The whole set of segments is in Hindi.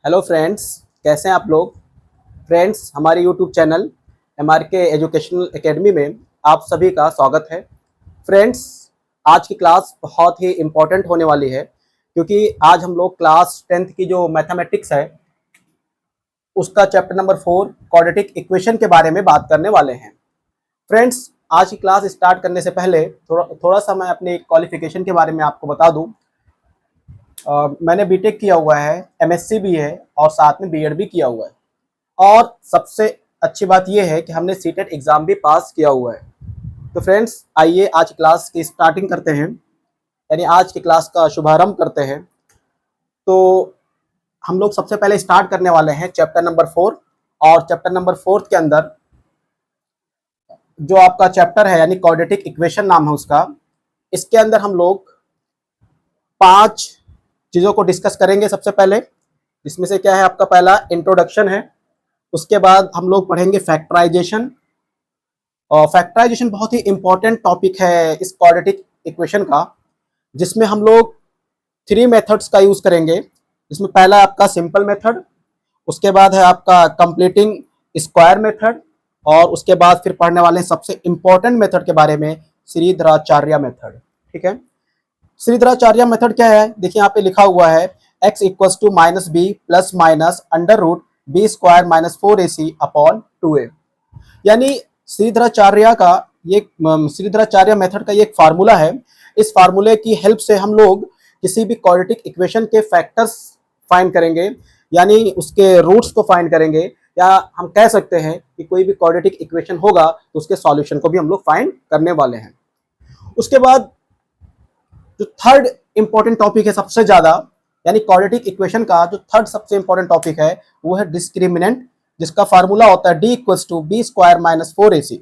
हेलो फ्रेंड्स, कैसे हैं आप लोग। फ्रेंड्स, हमारे YouTube channel MRK educational academy में आप सभी का स्वागत है। फ्रेंड्स, आज की क्लास बहुत ही इम्पोर्टेंट होने वाली है क्योंकि आज हम लोग क्लास 10th की जो मैथमेटिक्स है उसका चैप्टर नंबर 4 क्वाड्रेटिक इक्वेशन के बारे में बात करने वाले हैं। फ्रेंड्स, आज की क्लास स्टार्ट करने से पहले थोड़ा सा मैं अपने क्वालिफिकेशन के बारे में आपको बता दूं। मैंने बीटेक किया हुआ है, MSc भी है और साथ में बीएड भी किया हुआ है। और सबसे अच्छी बात यह है कि हमने सीटेट एग्ज़ाम भी पास किया हुआ है। तो फ्रेंड्स, आइए आज क्लास की स्टार्टिंग करते हैं, यानी आज की क्लास का शुभारंभ करते हैं। तो हम लोग सबसे पहले स्टार्ट करने वाले हैं चैप्टर नंबर 4। और चैप्टर नंबर 4 के अंदर जो आपका चैप्टर है यानी क्वाड्रेटिक इक्वेशन नाम है उसका, इसके अंदर हम लोग 5 चीज़ों को डिस्कस करेंगे। सबसे पहले इसमें से क्या है, आपका पहला इंट्रोडक्शन है। उसके बाद हम लोग पढ़ेंगे फैक्टराइजेशन। और फैक्टराइजेशन बहुत ही इंपॉर्टेंट टॉपिक है इस क्वाड्रेटिक इक्वेशन का, जिसमें हम लोग 3 मेथड्स का यूज़ करेंगे। इसमें पहला आपका सिंपल मेथड, उसके बाद है आपका कंप्लीटिंग स्क्वायर मेथड, और उसके बाद फिर पढ़ने वाले हैं सबसे इंपॉर्टेंट मेथड के बारे में, श्रीधराचार्य मेथड। ठीक है, श्रीधराचार्य मेथड क्या है, देखिए यहाँ पे लिखा हुआ है x equals to minus B plus minus under root B square minus 4ac upon 2a। यानी श्रीधराचार्य का ये श्रीधराचार्य मेथड का ये एक फार्मूला है। इस फार्मूले की हेल्प से हम लोग किसी भी क्वाड्रेटिक इक्वेशन के फैक्टर्स फाइंड करेंगे, यानी उसके रूट्स को फाइंड करेंगे, या हम कह सकते हैं कि कोई भी क्वाड्रेटिक इक्वेशन होगा तो उसके सॉल्यूशन को भी हम लोग फाइंड करने वाले हैं। उसके बाद जो थर्ड इंपॉर्टेंट टॉपिक है सबसे ज्यादा, यानी क्वाड्रेटिक इक्वेशन का जो थर्ड सबसे इंपॉर्टेंट टॉपिक है वो है डिस्क्रिमिनेंट, जिसका फार्मूला होता है d equals to B square minus 4ac।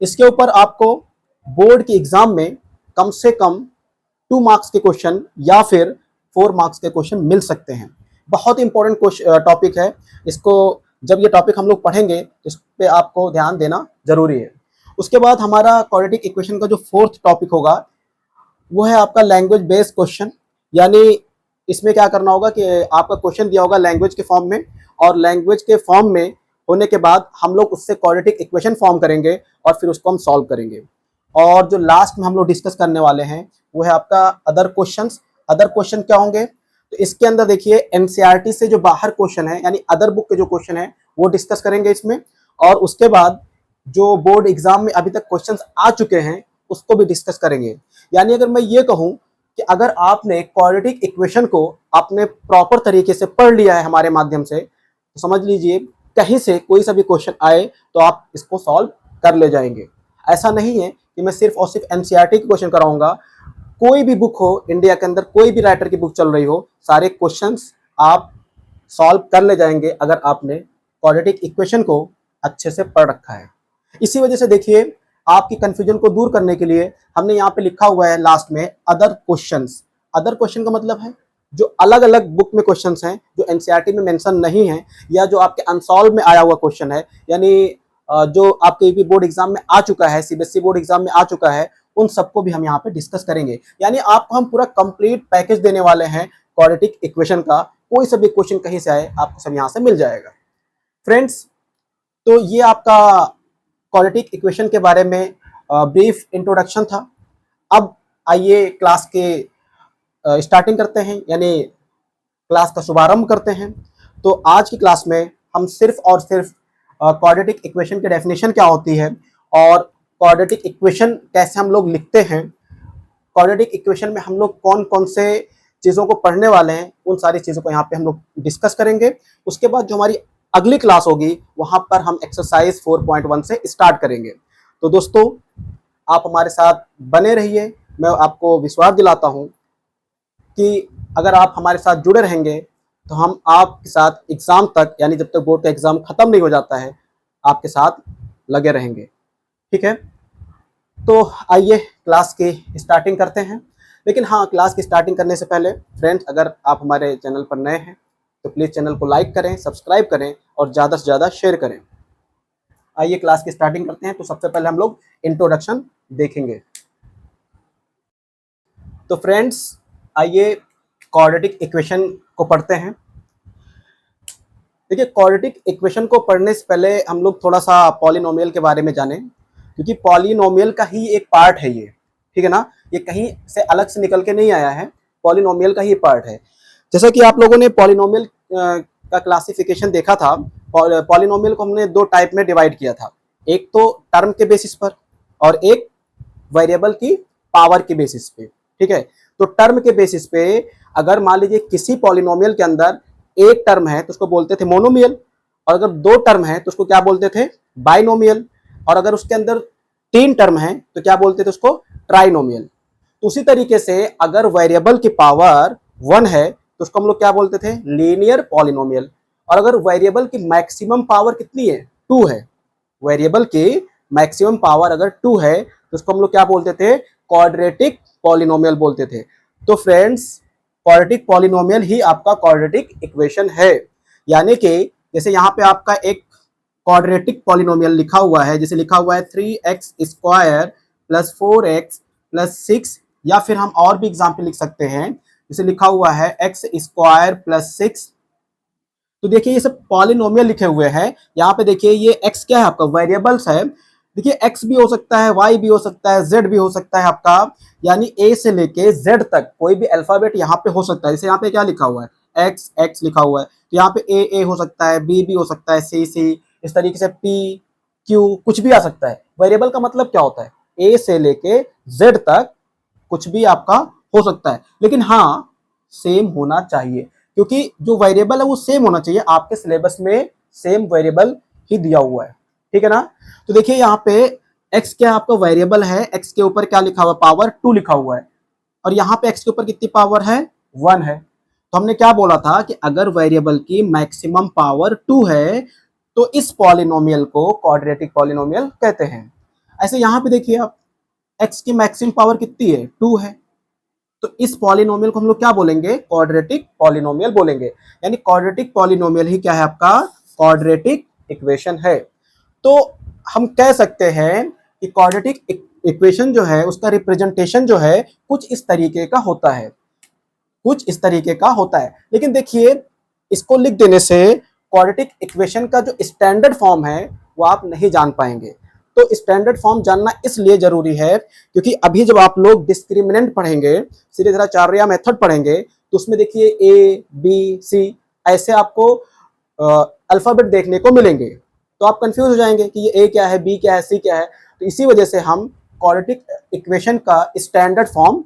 इसके ऊपर आपको बोर्ड के एग्जाम में कम से कम 2 मार्क्स के क्वेश्चन या फिर 4 मार्क्स के क्वेश्चन मिल सकते हैं। बहुत इंपॉर्टेंट टॉपिक है। इसको जब ये टॉपिक हम लोग पढ़ेंगे तो इस पर आपको ध्यान देना जरूरी है। उसके बाद हमारा क्वाड्रेटिक इक्वेशन का जो 4th टॉपिक होगा वो है आपका लैंग्वेज बेस्ड क्वेश्चन। यानी इसमें क्या करना होगा कि आपका क्वेश्चन दिया होगा लैंग्वेज के फॉर्म में, और लैंग्वेज के फॉर्म में होने के बाद हम लोग उससे क्वाड्रेटिक इक्वेशन फॉर्म करेंगे और फिर उसको हम सॉल्व करेंगे। और जो लास्ट में हम लोग डिस्कस करने वाले हैं वो है आपका अदर क्वेश्चंस। अदर क्वेश्चन क्या होंगे, तो इसके अंदर देखिए एनसीईआरटी से जो बाहर क्वेश्चन है यानी अदर बुक के जो क्वेश्चन है वो डिस्कस करेंगे इसमें। और उसके बाद जो बोर्ड एग्जाम में अभी तक क्वेश्चंस आ चुके हैं उसको भी डिस्कस करेंगे। यानी अगर मैं ये कहूं कि अगर आपने क्वाड्रेटिक इक्वेशन को आपने प्रॉपर तरीके से पढ़ लिया है हमारे माध्यम से, तो समझ लीजिए कहीं से कोई सा भी क्वेश्चन आए तो आप इसको सॉल्व कर ले जाएंगे। ऐसा नहीं है कि मैं सिर्फ और सिर्फ एनसीईआरटी के क्वेश्चन कराऊंगा। कोई भी बुक हो इंडिया के अंदर, कोई भी राइटर की बुक चल रही हो, सारे क्वेश्चंस आप सॉल्व कर ले जाएंगे अगर आपने क्वाड्रेटिक इक्वेशन को अच्छे से पढ़ रखा है। इसी वजह से देखिए आपकी कंफ्यूजन को दूर करने के लिए हमने यहाँ पे लिखा हुआ है लास्ट में अदर क्वेश्चंस। अदर क्वेश्चन का मतलब है जो अलग अलग बुक में क्वेश्चंस हैं, जो एनसीईआरटी में मेंशन नहीं है, या जो आपके अनसॉल्व में आया हुआ क्वेश्चन है, यानी जो आपके यूपी बोर्ड एग्जाम में आ चुका है, सीबीएसई बोर्ड एग्जाम में आ चुका है, उन सबको भी हम यहाँ पे डिस्कस करेंगे। यानी आपको हम पूरा कंप्लीट पैकेज देने वाले हैं क्वाड्रेटिक इक्वेशन का। कोई सा भी क्वेश्चन कहीं से आए आपको सब यहाँ से मिल जाएगा। फ्रेंड्स, तो ये आपका क्वाड्रेटिक इक्वेशन के बारे में ब्रीफ इंट्रोडक्शन था। अब आइए क्लास के स्टार्टिंग करते हैं, यानी क्लास का शुभारंभ करते हैं। तो आज की क्लास में हम सिर्फ और सिर्फ क्वाड्रेटिक इक्वेशन की डेफिनेशन क्या होती है और क्वाड्रेटिक इक्वेशन कैसे हम लोग लिखते हैं, क्वाड्रेटिक इक्वेशन में हम लोग कौन कौन से चीज़ों को पढ़ने वाले हैं, उन सारी चीज़ों को यहाँ पे हम लोग डिस्कस करेंगे। उसके बाद जो हमारी अगली क्लास होगी वहाँ पर हम एक्सरसाइज 4.1 से स्टार्ट करेंगे। तो दोस्तों, आप हमारे साथ बने रहिए। मैं आपको विश्वास दिलाता हूँ कि अगर आप हमारे साथ जुड़े रहेंगे तो हम आपके साथ एग्ज़ाम तक, यानी जब तक बोर्ड का एग्ज़ाम ख़त्म नहीं हो जाता है, आपके साथ लगे रहेंगे। ठीक है, तो आइए क्लास की स्टार्टिंग करते हैं। लेकिन हाँ, क्लास की स्टार्टिंग करने से पहले फ्रेंड्स, अगर आप हमारे चैनल पर नए हैं तो प्लीज़ चैनल को लाइक करें, सब्सक्राइब करें और ज़्यादा से ज़्यादा शेयर करें। आइए क्लास की स्टार्टिंग करते हैं। तो सबसे पहले हम लोग इंट्रोडक्शन देखेंगे। तो फ्रेंड्स, आइए क्वाड्रेटिक इक्वेशन को पढ़ते हैं। देखिए क्वाड्रेटिक इक्वेशन को पढ़ने से पहले हम लोग थोड़ा सा पॉलिनोमियल के बारे में जानें, क्योंकि पॉलिनोमियल का ही एक पार्ट है ये, ठीक है ना, ये कहीं से अलग से निकल के नहीं आया है, पॉलिनोमियल का ही पार्ट है। जैसा कि आप लोगों ने पॉलिनोमियल का क्लासिफिकेशन देखा था, पॉलिनोमियल को हमने दो टाइप में डिवाइड किया था, एक तो टर्म के बेसिस पर और एक वेरिएबल की पावर के बेसिस पे, ठीक है। तो टर्म के बेसिस पे अगर मान लीजिए किसी पॉलिनोमियल के अंदर एक टर्म है तो उसको बोलते थे मोनोमियल, और अगर दो टर्म है तो उसको क्या बोलते थे, बाइनोमियल, और अगर उसके अंदर तीन टर्म है तो क्या बोलते थे उसको, ट्राइनोमियल। तो उसी तरीके से अगर वेरिएबल की पावर 1 है तो उसको हम लोग क्या बोलते थे, लीनियर पॉलिनोमियल, और अगर वेरिएबल की मैक्सिमम पावर कितनी है, 2 है, वेरिएबल की मैक्सिमम पावर अगर 2 है तो उसको हम लोग क्या बोलते थे, क्वाड्रेटिक पॉलिनोमियल बोलते थे। तो फ्रेंड्स क्वाड्रेटिक पॉलिनोमियल ही आपका क्वाड्रेटिक इक्वेशन है, यानी कि जैसे यहाँ पे आपका एक क्वाड्रेटिक पॉलिनोमियल लिखा हुआ है, जैसे लिखा हुआ है 3x square plus 4x plus 6, या फिर हम और भी एग्जाम्पल लिख सकते हैं, जैसे लिखा हुआ है x स्क्वायर प्लस 6। तो देखिए ये सब पॉलिनोमियल लिखे हुए हैं, यहाँ पे देखिए ये x क्या है आपका, वेरिएबल्स है। देखिए x भी हो सकता है, y भी हो सकता है, z भी हो सकता है आपका, यानी a से लेके z तक कोई भी अल्फाबेट यहाँ पे हो सकता है। जैसे यहाँ पे क्या लिखा हुआ है, x लिखा हुआ है, तो यहाँ पे a हो सकता है, b भी हो सकता है, c, इस तरीके से p q कुछ भी आ सकता है। वेरिएबल का मतलब क्या होता है, a से लेके z तक कुछ भी आपका हो सकता है, लेकिन हाँ सेम होना चाहिए, क्योंकि जो वेरिएबल है वो सेम होना चाहिए। आपके सिलेबस में सेम वेरिएबल ही दिया हुआ है, ठीक है ना। तो देखिए यहाँ पे x क्या आपका वेरिएबल है, x के ऊपर क्या लिखा हुआ है, पावर 2 लिखा हुआ है, और यहाँ पे x के ऊपर कितनी पावर है, 1 है। तो हमने क्या बोला था कि अगर वेरिएबल की मैक्सिमम पावर 2 है तो इस पॉलिनोमियल को क्वाड्रेटिक पॉलिनोमियल कहते हैं। ऐसे यहाँ पे देखिए आप, x की मैक्सिमम पावर कितनी है, 2 है, तो इस पॉलिनोमियल को हम लोग क्या बोलेंगे, क्वाड्रेटिक पॉलिनोमियल बोलेंगे। यानी क्वाड्रेटिक पॉलिनोमियल ही क्या है आपका, क्वाड्रेटिक इक्वेशन है। तो हम कह सकते हैं कि क्वाड्रेटिक इक्वेशन जो है उसका रिप्रेजेंटेशन जो है कुछ इस तरीके का होता है, कुछ इस तरीके का होता है। लेकिन देखिए इसको लिख देने से क्वाड्रेटिक इक्वेशन का जो स्टैंडर्ड फॉर्म है वो आप नहीं जान पाएंगे। तो स्टैंडर्ड फॉर्म जानना इसलिए जरूरी है क्योंकि अभी जब आप लोग डिस्क्रिमिनेंट पढ़ेंगे, सीरीधराचार्य मेथड पढ़ेंगे, तो उसमें देखिए ए बी सी ऐसे आपको अल्फाबेट देखने को मिलेंगे, तो आप कंफ्यूज हो जाएंगे कि ये ए क्या है, बी क्या है, सी क्या है। तो इसी वजह से हम क्वाड्रेटिक इक्वेशन का स्टैंडर्ड फॉर्म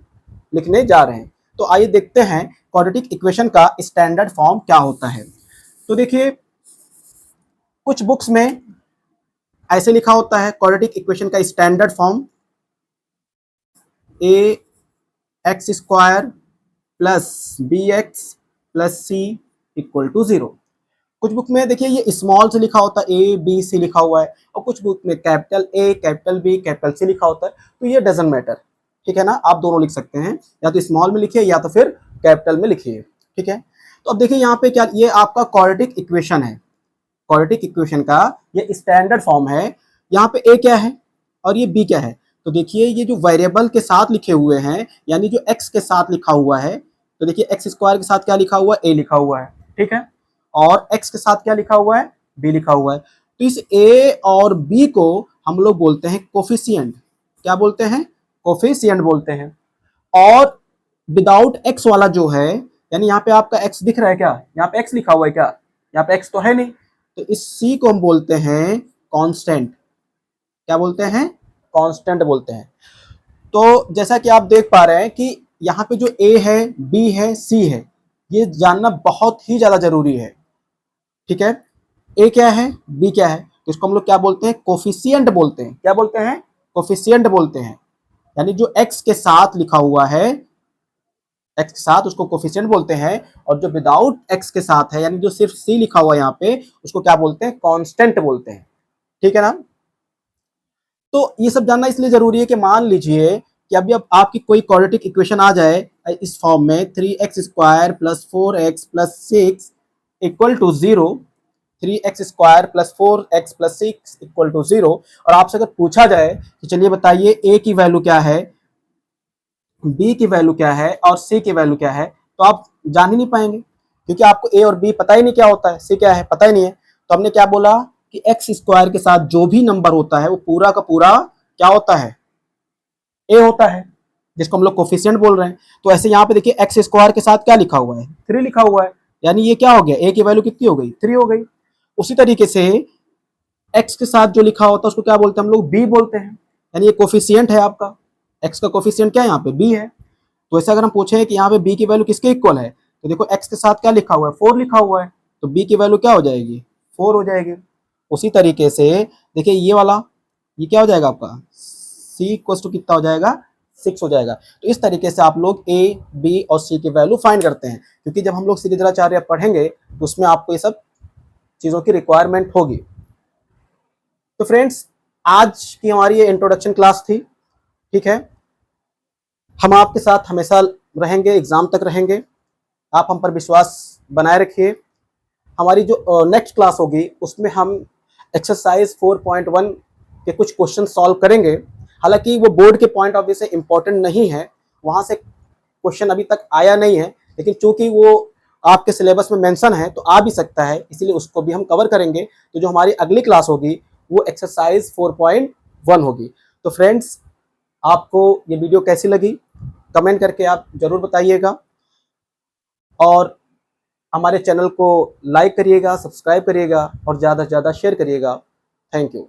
लिखने जा रहे हैं। तो आइए देखते हैं क्वाड्रेटिक इक्वेशन का स्टैंडर्ड फॉर्म क्या होता है। तो देखिए कुछ बुक्स में ऐसे लिखा होता है क्वाड्रेटिक इक्वेशन का standard form, A X square plus B X plus C equal to 0। कुछ बुक में देखिए ये स्मॉल से लिखा होता है, ए बी सी लिखा हुआ है, और कुछ बुक में capital A capital B capital C लिखा होता है। तो ये डजंट मैटर, ठीक है ना, आप दोनों लिख सकते हैं, या तो स्मॉल में लिखिए या तो फिर कैपिटल में लिखिए, ठीक है। तो अब देखिए यहाँ पे क्या, ये आपका क्वाड्रेटिक इक्वेशन है, क्वाड्रेटिक इक्वेशन का ये स्टैंडर्ड फॉर्म है। यहाँ पे ए क्या है और ये बी क्या है, तो देखिए ये जो वेरिएबल के साथ लिखे हुए हैं, यानी जो एक्स के साथ लिखा हुआ है, तो देखिए एक्स स्क्वायर के साथ क्या लिखा हुआ है, ए लिखा हुआ है, ठीक है, और एक्स के साथ क्या लिखा हुआ है, बी लिखा हुआ है। तो इस ए और बी को हम लोग बोलते हैं कोफिशिएंट, क्या बोलते हैं, कोफिशिएंट बोलते हैं। और विदाउट एक्स वाला जो है, यानी यहाँ पे आपका एक्स दिख रहा है क्या, यहाँ पे एक्स लिखा हुआ है क्या, यहाँ पे एक्स तो है नहीं, तो इस सी को हम बोलते हैं कांस्टेंट, क्या बोलते हैं, कांस्टेंट बोलते हैं। तो जैसा कि आप देख पा रहे हैं कि यहाँ पे जो ए है, बी है, सी है, ये जानना बहुत ही ज्यादा जरूरी है, ठीक है। ए क्या है, बी क्या है, तो इसको हम लोग क्या बोलते हैं, कोफिशिएंट बोलते हैं, क्या बोलते हैं, कोफिशिएंट बोलते हैं। यानी जो एक्स के साथ लिखा हुआ है, एक्स के साथ उसको कोफिशिएंट बोलते हैं, और जो विदाउट एक्स के साथ है, यानी जो सिर्फ सी लिखा हुआ है यहाँ पे, उसको क्या बोलते हैं, कांस्टेंट बोलते हैं, ठीक है ना। तो ये सब जानना इसलिए जरूरी है कि मान लीजिए कि अभी अब आपकी कोई क्वाड्रेटिक इक्वेशन आ जाए इस फॉर्म में, 3x square plus 4x plus 6 equal to 0, 3x square plus 4x plus 6 equal to 0, और आपसे अगर पूछा जाए कि चलिए बताइए a की वैल्यू क्या है, b की वैल्यू क्या है और c की वैल्यू क्या है, तो आप जान ही नहीं पाएंगे, क्योंकि आपको ए और बी पता ही नहीं क्या होता है, सी क्या है पता ही नहीं है। तो हमने क्या बोला कि एक्स स्क्वायर के साथ जो भी नंबर होता है वो पूरा का पूरा क्या होता है, ए होता है, जिसको हम लोग कोफिशिएंट बोल रहे हैं। तो ऐसे यहाँ पे देखिए एक्स स्क्वायर के साथ क्या लिखा हुआ है, 3 लिखा हुआ है, यानी ये क्या हो गया, ए की वैल्यू कितनी हो गई, 3 हो गई। उसी तरीके से एक्स के साथ जो लिखा होता है उसको क्या बोलते हैं हम लोग, बी बोलते हैं, यानी ये कोफिशिएंट है आपका, एक्स का कोफिशिएंट क्या है यहाँ पे, बी है। तो ऐसे अगर हम पूछे कि यहाँ पे बी की वैल्यू किसके इक्वल है, तो देखो एक्स के साथ क्या लिखा हुआ है, 4 लिखा हुआ है, तो बी की वैल्यू क्या हो जाएगी, 4 हो जाएगी। उसी तरीके से देखिए ये वाला, ये क्या हो जाएगा आपका, सी इक्वल टू कितना हो जाएगा, 6 हो जाएगा। तो इस तरीके से आप लोग ए, बी और सी की वैल्यू फाइंड करते हैं, क्योंकि जब हम लोग श्रीधराचार्य पढ़ेंगे तो उसमें आपको ये सब चीज़ों की रिक्वायरमेंट होगी। तो फ्रेंड्स, आज की हमारी ये इंट्रोडक्शन क्लास थी, ठीक है। हम आपके साथ हमेशा रहेंगे, एग्जाम तक रहेंगे, आप हम पर विश्वास बनाए रखिए। हमारी जो नेक्स्ट क्लास होगी उसमें हम एक्सरसाइज 4.1 के कुछ क्वेश्चन सॉल्व करेंगे। हालांकि वो बोर्ड के पॉइंट ऑफ व्यू से इम्पोर्टेंट नहीं है, वहाँ से क्वेश्चन अभी तक आया नहीं है, लेकिन चूंकि वो आपके सिलेबस में मेंशन है तो आ भी सकता है, इसलिए उसको भी हम कवर करेंगे। तो जो हमारी अगली क्लास होगी वो एक्सरसाइज 4.1 होगी। तो फ्रेंड्स, आपको ये वीडियो कैसी लगी कमेंट करके आप जरूर बताइएगा, और हमारे चैनल को लाइक करिएगा, सब्सक्राइब करिएगा और ज़्यादा से ज़्यादा शेयर करिएगा। Thank you.